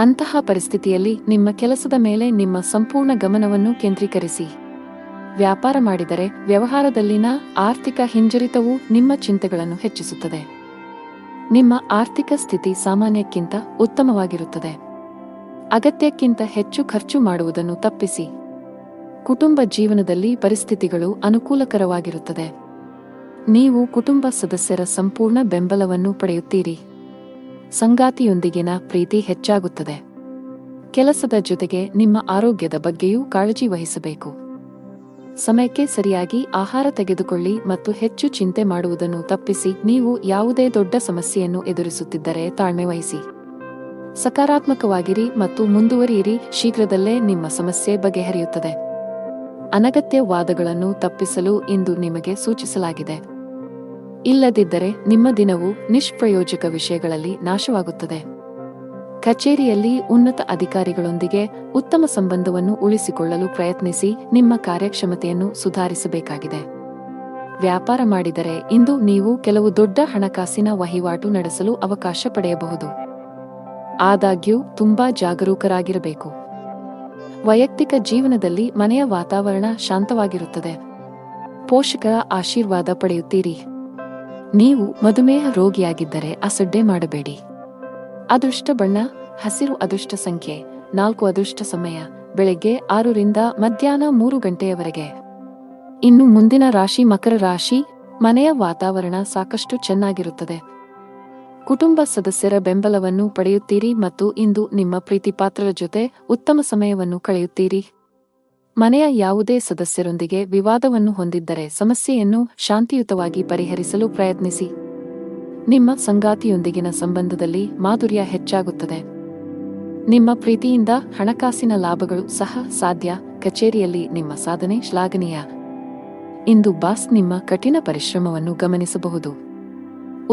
ಅಂತಹ ಪರಿಸ್ಥಿತಿಯಲ್ಲಿ ನಿಮ್ಮ ಕೆಲಸದ ಮೇಲೆ ನಿಮ್ಮ ಸಂಪೂರ್ಣ ಗಮನವನ್ನು ಕೇಂದ್ರೀಕರಿಸಿ. ವ್ಯಾಪಾರ ಮಾಡಿದರೆ ವ್ಯವಹಾರದಲ್ಲಿನ ಆರ್ಥಿಕ ಹಿಂಜರಿತವು ನಿಮ್ಮ ಚಿಂತೆಗಳನ್ನು ಹೆಚ್ಚಿಸುತ್ತದೆ. ನಿಮ್ಮ ಆರ್ಥಿಕ ಸ್ಥಿತಿ ಸಾಮಾನ್ಯಕ್ಕಿಂತ ಉತ್ತಮವಾಗಿರುತ್ತದೆ. ಅಗತ್ಯಕ್ಕಿಂತ ಹೆಚ್ಚು ಖರ್ಚು ಮಾಡುವುದನ್ನು ತಪ್ಪಿಸಿ. ಕುಟುಂಬ ಜೀವನದಲ್ಲಿ ಪರಿಸ್ಥಿತಿಗಳು ಅನುಕೂಲಕರವಾಗಿರುತ್ತದೆ. ನೀವು ಕುಟುಂಬ ಸದಸ್ಯರ ಸಂಪೂರ್ಣ ಬೆಂಬಲವನ್ನು ಪಡೆಯುತ್ತೀರಿ. ಸಂಗಾತಿಯೊಂದಿಗಿನ ಪ್ರೀತಿ ಹೆಚ್ಚಾಗುತ್ತದೆ. ಕೆಲಸದ ಜೊತೆಗೆ ನಿಮ್ಮ ಆರೋಗ್ಯದ ಬಗ್ಗೆಯೂ ಕಾಳಜಿ ವಹಿಸಬೇಕು. ಸಮಯಕ್ಕೆ ಸರಿಯಾಗಿ ಆಹಾರ ತೆಗೆದುಕೊಳ್ಳಿ ಮತ್ತು ಹೆಚ್ಚು ಚಿಂತೆ ಮಾಡುವುದನ್ನು ತಪ್ಪಿಸಿ. ನೀವು ಯಾವುದೇ ದೊಡ್ಡ ಸಮಸ್ಯೆಯನ್ನು ಎದುರಿಸುತ್ತಿದ್ದರೆ ತಾಳ್ಮೆ ವಹಿಸಿ. ಸಕಾರಾತ್ಮಕವಾಗಿರಿ ಮತ್ತು ಮುಂದುವರಿಯಿರಿ. ಶೀಘ್ರದಲ್ಲೇ ನಿಮ್ಮ ಸಮಸ್ಯೆ ಬಗೆಹರಿಯುತ್ತದೆ. ಅನಗತ್ಯ ವಾದಗಳನ್ನು ತಪ್ಪಿಸಲು ಇಂದು ನಿಮಗೆ ಸೂಚಿಸಲಾಗಿದೆ. ಇಲ್ಲದಿದ್ದರೆ ನಿಮ್ಮ ದಿನವು ನಿಷ್ಪ್ರಯೋಜಕ ವಿಷಯಗಳಲ್ಲಿ ನಾಶವಾಗುತ್ತದೆ. ಕಚೇರಿಯಲ್ಲಿ ಉನ್ನತ ಅಧಿಕಾರಿಗಳೊಂದಿಗೆ ಉತ್ತಮ ಸಂಬಂಧವನ್ನು ಉಳಿಸಿಕೊಳ್ಳಲು ಪ್ರಯತ್ನಿಸಿ. ನಿಮ್ಮ ಕಾರ್ಯಕ್ಷಮತೆಯನ್ನು ಸುಧಾರಿಸಬೇಕಾಗಿದೆ. ವ್ಯಾಪಾರ ಮಾಡಿದರೆ ಇಂದು ನೀವು ಕೆಲವು ದೊಡ್ಡ ಹಣಕಾಸಿನ ವಹಿವಾಟು ನಡೆಸಲು ಅವಕಾಶ ಪಡೆಯಬಹುದು. ಆದಾಗ್ಯೂ ತುಂಬಾ ಜಾಗರೂಕರಾಗಿರಬೇಕು. ವೈಯಕ್ತಿಕ ಜೀವನದಲ್ಲಿ ಮನೆಯ ವಾತಾವರಣ ಶಾಂತವಾಗಿರುತ್ತದೆ. ಪೋಷಕರ ಆಶೀರ್ವಾದ ಪಡೆಯುತ್ತೀರಿ. ನೀವು ಮಧುಮೇಹ ರೋಗಿಯಾಗಿದ್ದರೆ ಅಸಡ್ಡೆ ಮಾಡಬೇಡಿ. ಅದೃಷ್ಟ ಬಣ್ಣ ಹಸಿರು. ಅದೃಷ್ಟ ಸಂಖ್ಯೆ 4. ಅದೃಷ್ಟ ಸಮಯ ಬೆಳಗ್ಗೆ 6 ರಿಂದ ಮಧ್ಯಾಹ್ನ 3 ಗಂಟೆಯವರೆಗೆ. ಇನ್ನು ಮುಂದಿನ ರಾಶಿ ಮಕರ ರಾಶಿ. ಮನೆಯ ವಾತಾವರಣ ಸಾಕಷ್ಟು ಚೆನ್ನಾಗಿರುತ್ತದೆ. ಕುಟುಂಬ ಸದಸ್ಯರ ಬೆಂಬಲವನ್ನು ಪಡೆಯುತ್ತೀರಿ ಮತ್ತು ಇಂದು ನಿಮ್ಮ ಪ್ರೀತಿಪಾತ್ರರ ಜೊತೆ ಉತ್ತಮ ಸಮಯವನ್ನು ಕಳೆಯುತ್ತೀರಿ. ಮನೆಯ ಯಾವುದೇ ಸದಸ್ಯರೊಂದಿಗೆ ವಿವಾದವನ್ನು ಹೊಂದಿದ್ದರೆ ಸಮಸ್ಯೆಯನ್ನು ಶಾಂತಿಯುತವಾಗಿ ಪರಿಹರಿಸಲು ಪ್ರಯತ್ನಿಸಿ. ನಿಮ್ಮ ಸಂಗಾತಿಯೊಂದಿಗಿನ ಸಂಬಂಧದಲ್ಲಿ ಮಾಧುರ್ಯ ಹೆಚ್ಚಾಗುತ್ತದೆ. ನಿಮ್ಮ ಪ್ರೀತಿಯಿಂದ ಹಣಕಾಸಿನ ಲಾಭಗಳು ಸಹ ಸಾಧ್ಯ. ಕಚೇರಿಯಲ್ಲಿ ನಿಮ್ಮ ಸಾಧನೆ ಶ್ಲಾಘನೀಯ. ಇಂದು ಬಾಸ್ ನಿಮ್ಮ ಕಠಿಣ ಪರಿಶ್ರಮವನ್ನು ಗಮನಿಸಬಹುದು.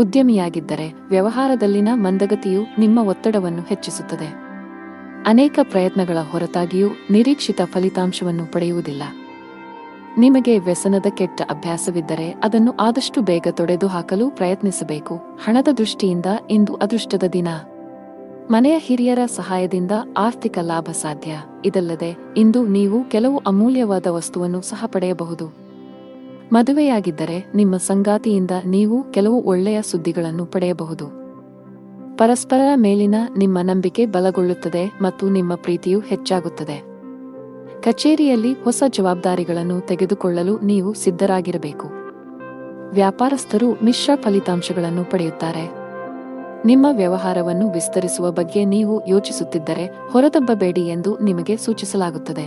ಉದ್ಯಮಿಯಾಗಿದ್ದರೆ ವ್ಯವಹಾರದಲ್ಲಿನ ಮಂದಗತಿಯು ನಿಮ್ಮ ಒತ್ತಡವನ್ನು ಹೆಚ್ಚಿಸುತ್ತದೆ. ಅನೇಕ ಪ್ರಯತ್ನಗಳ ಹೊರತಾಗಿಯೂ ನಿರೀಕ್ಷಿತ ಫಲಿತಾಂಶವನ್ನು ಪಡೆಯುವುದಿಲ್ಲ. ನಿಮಗೆ ವ್ಯಸನದ ಕೆಟ್ಟ ಅಭ್ಯಾಸವಿದ್ದರೆ ಅದನ್ನು ಆದಷ್ಟು ಬೇಗ ತೊಡೆದುಹಾಕಲು ಪ್ರಯತ್ನಿಸಬೇಕು. ಹಣದ ದೃಷ್ಟಿಯಿಂದ ಇಂದು ಅದೃಷ್ಟದ ದಿನ. ಮನೆಯ ಹಿರಿಯರ ಸಹಾಯದಿಂದ ಆರ್ಥಿಕ ಲಾಭ ಸಾಧ್ಯ. ಇದಲ್ಲದೆ ಇಂದು ನೀವು ಕೆಲವು ಅಮೂಲ್ಯವಾದ ವಸ್ತುವನ್ನು ಸಹ ಪಡೆಯಬಹುದು. ಮದುವೆಯಾಗಿದ್ದರೆ ನಿಮ್ಮ ಸಂಗಾತಿಯಿಂದ ನೀವು ಕೆಲವು ಒಳ್ಳೆಯ ಸುದ್ದಿಗಳನ್ನು ಪಡೆಯಬಹುದು. ಪರಸ್ಪರರ ಮೇಲಿನ ನಿಮ್ಮ ನಂಬಿಕೆ ಬಲಗೊಳ್ಳುತ್ತದೆ ಮತ್ತು ನಿಮ್ಮ ಪ್ರೀತಿಯು ಹೆಚ್ಚಾಗುತ್ತದೆ. ಕಚೇರಿಯಲ್ಲಿ ಹೊಸ ಜವಾಬ್ದಾರಿಗಳನ್ನು ತೆಗೆದುಕೊಳ್ಳಲು ನೀವು ಸಿದ್ಧರಾಗಿರಬೇಕು. ವ್ಯಾಪಾರಸ್ಥರು ಮಿಶ್ರ ಫಲಿತಾಂಶಗಳನ್ನು ಪಡೆಯುತ್ತಾರೆ. ನಿಮ್ಮ ವ್ಯವಹಾರವನ್ನು ವಿಸ್ತರಿಸುವ ಬಗ್ಗೆ ನೀವು ಯೋಚಿಸುತ್ತಿದ್ದರೆ ಹೊರದಬ್ಬಬೇಡಿ ಎಂದು ನಿಮಗೆ ಸೂಚಿಸಲಾಗುತ್ತದೆ.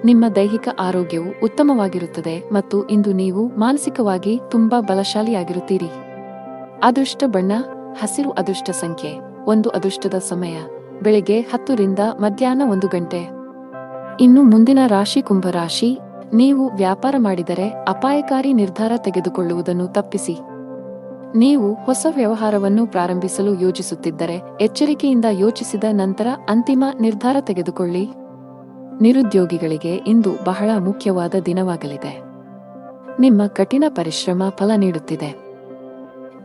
ನಿಮ್ಮ ದೈಹಿಕ ಆರೋಗ್ಯವು ಉತ್ತಮವಾಗಿರುತ್ತದೆ ಮತ್ತು ಇಂದು ನೀವು ಮಾನಸಿಕವಾಗಿ ತುಂಬಾ ಬಲಶಾಲಿಯಾಗಿರುತ್ತೀರಿ. ಅದೃಷ್ಟ ಬಣ್ಣ ಹಸಿರು. ಅದೃಷ್ಟ ಸಂಖ್ಯೆ 1. ಅದೃಷ್ಟದ ಸಮಯ ಬೆಳಗ್ಗೆ 10 ರಿಂದ ಮಧ್ಯಾಹ್ನ 1 ಗಂಟೆ. ಇನ್ನು ಮುಂದಿನ ರಾಶಿ ಕುಂಭರಾಶಿ. ನೀವು ವ್ಯಾಪಾರ ಮಾಡಿದರೆ ಅಪಾಯಕಾರಿ ನಿರ್ಧಾರ ತೆಗೆದುಕೊಳ್ಳುವುದನ್ನು ತಪ್ಪಿಸಿ. ನೀವು ಹೊಸ ವ್ಯವಹಾರವನ್ನು ಪ್ರಾರಂಭಿಸಲು ಯೋಜಿಸುತ್ತಿದ್ದರೆ ಎಚ್ಚರಿಕೆಯಿಂದ ಯೋಚಿಸಿದ ನಂತರ ಅಂತಿಮ ನಿರ್ಧಾರ ತೆಗೆದುಕೊಳ್ಳಿ. ನಿರುದ್ಯೋಗಿಗಳಿಗೆ ಇಂದು ಬಹಳ ಮುಖ್ಯವಾದ ದಿನವಾಗಲಿದೆ. ನಿಮ್ಮ ಕಠಿಣ ಪರಿಶ್ರಮ ಫಲ ನೀಡುತ್ತಿದೆ.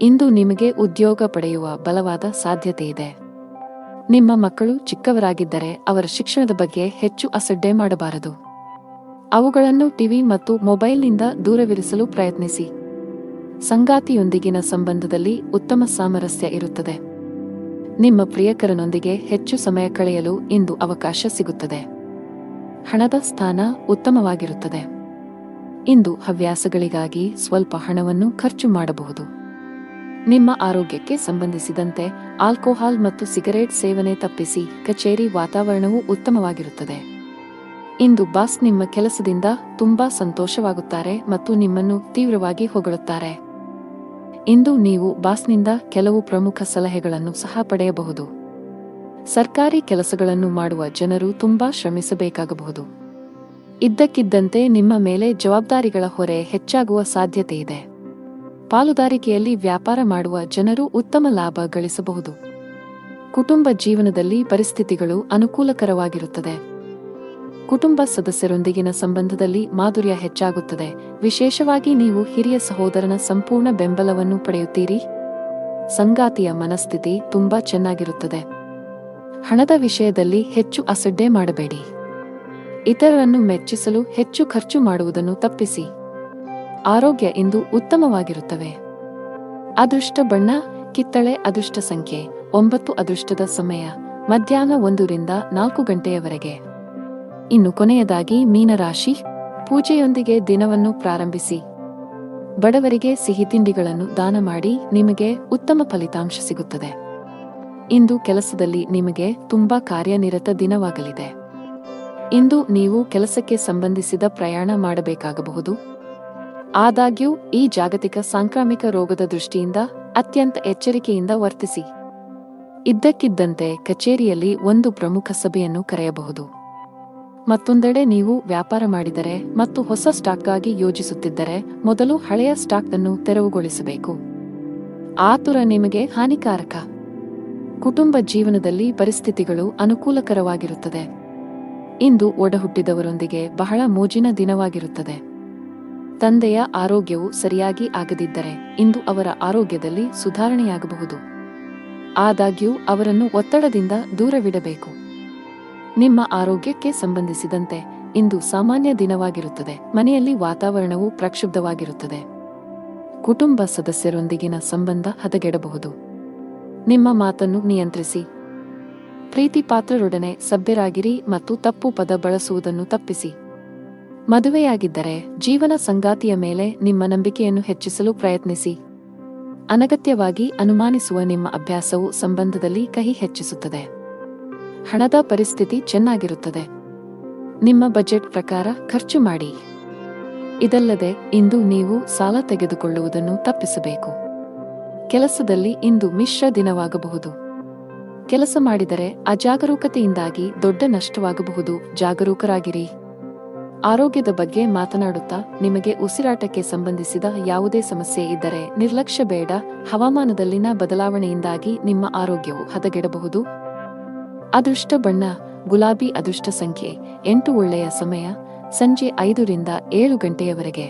ಇಂದು ನಿಮಗೆ ಉದ್ಯೋಗ ಪಡೆಯುವ ಬಲವಾದ ಸಾಧ್ಯತೆ ಇದೆ. ನಿಮ್ಮ ಮಕ್ಕಳು ಚಿಕ್ಕವರಾಗಿದ್ದರೆ ಅವರ ಶಿಕ್ಷಣದ ಬಗ್ಗೆ ಹೆಚ್ಚು ಅಸಡ್ಡೆ ಮಾಡಬಾರದು. ಅವುಗಳನ್ನು ಟಿವಿ ಮತ್ತು ಮೊಬೈಲ್ನಿಂದ ದೂರವಿರಿಸಲು ಪ್ರಯತ್ನಿಸಿ. ಸಂಗಾತಿಯೊಂದಿಗಿನ ಸಂಬಂಧದಲ್ಲಿ ಉತ್ತಮ ಸಾಮರಸ್ಯ ಇರುತ್ತದೆ. ನಿಮ್ಮ ಪ್ರಿಯಕರನೊಂದಿಗೆ ಹೆಚ್ಚು ಸಮಯ ಕಳೆಯಲು ಇಂದು ಅವಕಾಶ ಸಿಗುತ್ತದೆ. ಹಣದ ಸ್ಥಾನ ಉತ್ತಮವಾಗಿರುತ್ತದೆ. ಇಂದು ಹವ್ಯಾಸಗಳಿಗಾಗಿ ಸ್ವಲ್ಪ ಹಣವನ್ನು ಖರ್ಚು ಮಾಡಬಹುದು. ನಿಮ್ಮ ಆರೋಗ್ಯಕ್ಕೆ ಸಂಬಂಧಿಸಿದಂತೆ ಆಲ್ಕೋಹಾಲ್ ಮತ್ತು ಸಿಗರೇಟ್ ಸೇವನೆ ತಪ್ಪಿಸಿ. ಕಚೇರಿ ವಾತಾವರಣವು ಉತ್ತಮವಾಗಿರುತ್ತದೆ. ಇಂದು ಬಾಸ್ ನಿಮ್ಮ ಕೆಲಸದಿಂದ ತುಂಬಾ ಸಂತೋಷವಾಗುತ್ತಾರೆ ಮತ್ತು ನಿಮ್ಮನ್ನು ತೀವ್ರವಾಗಿ ಹೊಗಳುತ್ತಾರೆ. ಇಂದು ನೀವು ಬಾಸ್ನಿಂದ ಕೆಲವು ಪ್ರಮುಖ ಸಲಹೆಗಳನ್ನು ಸಹ ಪಡೆಯಬಹುದು. ಸರ್ಕಾರಿ ಕೆಲಸಗಳನ್ನು ಮಾಡುವ ಜನರು ತುಂಬಾ ಶ್ರಮಿಸಬೇಕಾಗಬಹುದು. ಇದ್ದಕ್ಕಿದ್ದಂತೆ ನಿಮ್ಮ ಮೇಲೆ ಜವಾಬ್ದಾರಿಗಳ ಹೊರೆ ಹೆಚ್ಚಾಗುವ ಸಾಧ್ಯತೆಯಿದೆ. ಪಾಲುದಾರಿಕೆಯಲ್ಲಿ ವ್ಯಾಪಾರ ಮಾಡುವ ಜನರು ಉತ್ತಮ ಲಾಭ ಗಳಿಸಬಹುದು. ಕುಟುಂಬ ಜೀವನದಲ್ಲಿ ಪರಿಸ್ಥಿತಿಗಳು ಅನುಕೂಲಕರವಾಗಿರುತ್ತದೆ. ಕುಟುಂಬ ಸದಸ್ಯರೊಂದಿಗಿನ ಸಂಬಂಧದಲ್ಲಿ ಮಾಧುರ್ಯ ಹೆಚ್ಚಾಗುತ್ತದೆ. ವಿಶೇಷವಾಗಿ ನೀವು ಹಿರಿಯ ಸಹೋದರನ ಸಂಪೂರ್ಣ ಬೆಂಬಲವನ್ನು ಪಡೆಯುತ್ತೀರಿ. ಸಂಗಾತಿಯ ಮನಸ್ಥಿತಿ ತುಂಬಾ ಚೆನ್ನಾಗಿರುತ್ತದೆ. ಹಣದ ವಿಷಯದಲ್ಲಿ ಹೆಚ್ಚು ಅಸಡ್ಡೆ ಮಾಡಬೇಡಿ. ಇತರರನ್ನು ಮೆಚ್ಚಿಸಲು ಹೆಚ್ಚು ಖರ್ಚು ಮಾಡುವುದನ್ನು ತಪ್ಪಿಸಿ. ಆರೋಗ್ಯ ಇಂದು ಉತ್ತಮವಾಗಿರುತ್ತವೆ. ಅದೃಷ್ಟ ಬಣ್ಣ ಕಿತ್ತಳೆ. ಅದೃಷ್ಟ ಸಂಖ್ಯೆ 9. ಅದೃಷ್ಟದ ಸಮಯ ಮಧ್ಯಾಹ್ನ 1 ರಿಂದ 4 ಗಂಟೆಯವರೆಗೆ. ಇನ್ನು ಕೊನೆಯದಾಗಿ ಮೀನರಾಶಿ. ಪೂಜೆಯೊಂದಿಗೆ ದಿನವನ್ನು ಪ್ರಾರಂಭಿಸಿ. ಬಡವರಿಗೆ ಸಿಹಿ ತಿಂಡಿಗಳನ್ನು ದಾನ ಮಾಡಿ. ನಿಮಗೆ ಉತ್ತಮ ಫಲಿತಾಂಶ ಸಿಗುತ್ತದೆ. ಇಂದು ಕೆಲಸದಲ್ಲಿ ನಿಮಗೆ ತುಂಬಾ ಕಾರ್ಯನಿರತ ದಿನವಾಗಲಿದೆ. ಇಂದು ನೀವು ಕೆಲಸಕ್ಕೆ ಸಂಬಂಧಿಸಿದ ಪ್ರಯಾಣ ಮಾಡಬೇಕಾಗಬಹುದು. ಆದಾಗ್ಯೂ ಈ ಜಾಗತಿಕ ಸಾಂಕ್ರಾಮಿಕ ರೋಗದ ದೃಷ್ಟಿಯಿಂದ ಅತ್ಯಂತ ಎಚ್ಚರಿಕೆಯಿಂದ ವರ್ತಿಸಿ. ಇದ್ದಕ್ಕಿದ್ದಂತೆ ಕಚೇರಿಯಲ್ಲಿ ಒಂದು ಪ್ರಮುಖ ಸಭೆಯನ್ನು ಕರೆಯಬಹುದು. ಮತ್ತೊಂದೆಡೆ ನೀವು ವ್ಯಾಪಾರ ಮಾಡಿದರೆ ಮತ್ತು ಹೊಸ ಸ್ಟಾಕ್ಗಾಗಿ ಯೋಜಿಸುತ್ತಿದ್ದರೆ ಮೊದಲು ಹಳೆಯ ಸ್ಟಾಕ್ ಅನ್ನು ತೆರವುಗೊಳಿಸಬೇಕು. ಆತುರ ನಿಮಗೆ ಹಾನಿಕಾರಕ. ಕುಟುಂಬ ಜೀವನದಲ್ಲಿ ಪರಿಸ್ಥಿತಿಗಳು ಅನುಕೂಲಕರವಾಗಿರುತ್ತದೆ. ಇಂದು ಒಡಹುಟ್ಟಿದವರೊಂದಿಗೆ ಬಹಳ ಮೋಜಿನ ದಿನವಾಗಿರುತ್ತದೆ. ತಂದೆಯ ಆರೋಗ್ಯವು ಸರಿಯಾಗಿ ಆಗದಿದ್ದರೆ ಇಂದು ಅವರ ಆರೋಗ್ಯದಲ್ಲಿ ಸುಧಾರಣೆಯಾಗಬಹುದು. ಆದಾಗ್ಯೂ ಅವರನ್ನು ಒತ್ತಡದಿಂದ ದೂರವಿಡಬೇಕು. ನಿಮ್ಮ ಆರೋಗ್ಯಕ್ಕೆ ಸಂಬಂಧಿಸಿದಂತೆ ಇಂದು ಸಾಮಾನ್ಯ ದಿನವಾಗಿರುತ್ತದೆ. ಮನೆಯಲ್ಲಿ ವಾತಾವರಣವು ಪ್ರಕ್ಷುಬ್ಧವಾಗಿರುತ್ತದೆ. ಕುಟುಂಬ ಸದಸ್ಯರೊಂದಿಗಿನ ಸಂಬಂಧ ಹದಗೆಡಬಹುದು. ನಿಮ್ಮ ಮಾತನ್ನು ನಿಯಂತ್ರಿಸಿ. ಪ್ರೀತಿ ಪಾತ್ರರೊಡನೆ ಸಭ್ಯರಾಗಿರಿ ಮತ್ತು ತಪ್ಪು ಪದ ಬಳಸುವುದನ್ನು ತಪ್ಪಿಸಿ. ಮದುವೆಯಾಗಿದ್ದರೆ ಜೀವನ ಸಂಗಾತಿಯ ಮೇಲೆ ನಿಮ್ಮ ನಂಬಿಕೆಯನ್ನು ಹೆಚ್ಚಿಸಲು ಪ್ರಯತ್ನಿಸಿ. ಅನಗತ್ಯವಾಗಿ ಅನುಮಾನಿಸುವ ನಿಮ್ಮ ಅಭ್ಯಾಸವು ಸಂಬಂಧದಲ್ಲಿ ಕಹಿ ಹೆಚ್ಚಿಸುತ್ತದೆ. ಹಣದ ಪರಿಸ್ಥಿತಿ ಚೆನ್ನಾಗಿರುತ್ತದೆ. ನಿಮ್ಮ ಬಜೆಟ್ ಪ್ರಕಾರ ಖರ್ಚು ಮಾಡಿ. ಇದಲ್ಲದೆ ಇಂದು ನೀವು ಸಾಲ ತೆಗೆದುಕೊಳ್ಳುವುದನ್ನು ತಪ್ಪಿಸಬೇಕು. ಕೆಲಸದಲ್ಲಿ ಇಂದು ಮಿಶ್ರ ದಿನವಾಗಬಹುದು. ಕೆಲಸ ಮಾಡಿದರೆ ಅಜಾಗರೂಕತೆಯಿಂದಾಗಿ ದೊಡ್ಡ ನಷ್ಟವಾಗಬಹುದು. ಜಾಗರೂಕರಾಗಿರಿ. ಆರೋಗ್ಯದ ಬಗ್ಗೆ ಮಾತನಾಡುತ್ತಾ ನಿಮಗೆ ಉಸಿರಾಟಕ್ಕೆ ಸಂಬಂಧಿಸಿದ ಯಾವುದೇ ಸಮಸ್ಯೆ ಇದ್ದರೆ ನಿರ್ಲಕ್ಷ್ಯ ಬೇಡ. ಹವಾಮಾನದಲ್ಲಿನ ಬದಲಾವಣೆಯಿಂದಾಗಿ ನಿಮ್ಮ ಆರೋಗ್ಯವು ಹದಗೆಡಬಹುದು. ಅದೃಷ್ಟ ಬಣ್ಣ ಗುಲಾಬಿ. ಅದೃಷ್ಟ ಸಂಖ್ಯೆ 8. ಒಳ್ಳೆಯ ಸಮಯ ಸಂಜೆ 5 ರಿಂದ 7 ಗಂಟೆಯವರೆಗೆ.